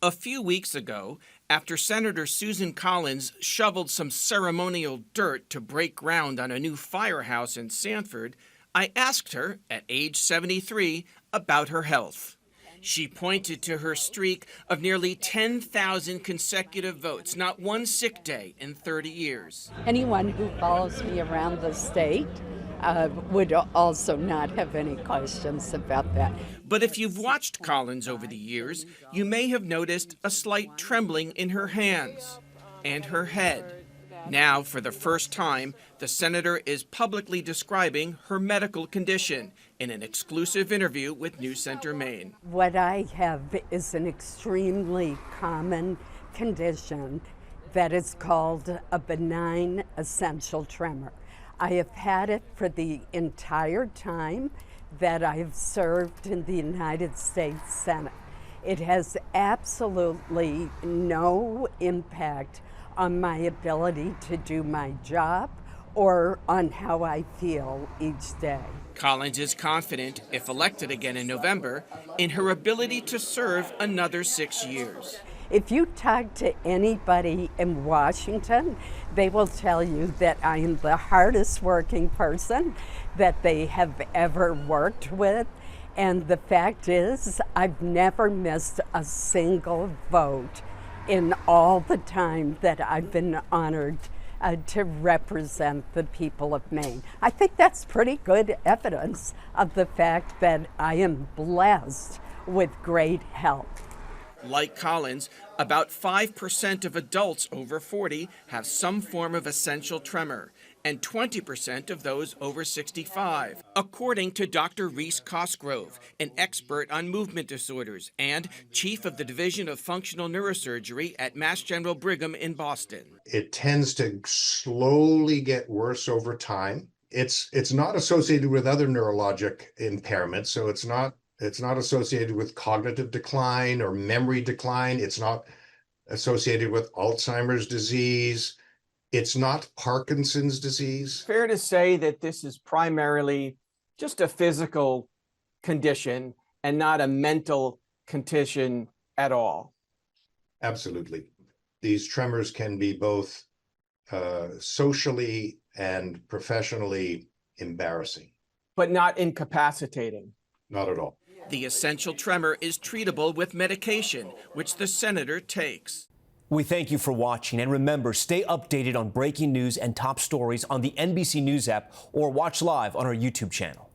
A few weeks ago, after Senator Susan Collins shoveled some ceremonial dirt to break ground on a new firehouse in Sanford, I asked her, at age 73, about her health. She pointed to her streak of nearly 10,000 consecutive votes, not one sick day in 30 years. Anyone who follows me around the state would also not have any questions about that. But if you've watched Collins over the years, you may have noticed a slight trembling in her hands and her head. Now, for the first time, the senator is publicly describing her medical condition in an exclusive interview with News Center Maine. What I have is an extremely common condition that is called a benign essential tremor. I have had it for the entire time that I have served in the United States Senate. It has absolutely no impact on my ability to do my job or on how I feel each day. Collins is confident, if elected again in November, in her ability to serve another 6 years. If you talk to anybody in Washington, they will tell you that I am the hardest working person that they have ever worked with. And the fact is, I've never missed a single vote in all the time that I've been honored to represent the people of Maine. I think that's pretty good evidence of the fact that I am blessed with great health. Like Collins, about 5% of adults over 40 have some form of essential tremor, and 20% of those over 65, according to Dr. Reese Cosgrove, an expert on movement disorders and chief of the Division of Functional Neurosurgery at Mass General Brigham in Boston. It tends to slowly get worse over time. It's not associated with other neurologic impairments, so it's not associated with cognitive decline or memory decline. It's not associated with Alzheimer's disease. It's not Parkinson's disease. Fair to say that this is primarily just a physical condition and not a mental condition at all. Absolutely. These tremors can be both socially and professionally embarrassing. But not incapacitating. Not at all. The essential tremor is treatable with medication, which the senator takes. We thank you for watching, and remember, stay updated on breaking news and top stories on the NBC News app or watch live on our YouTube channel.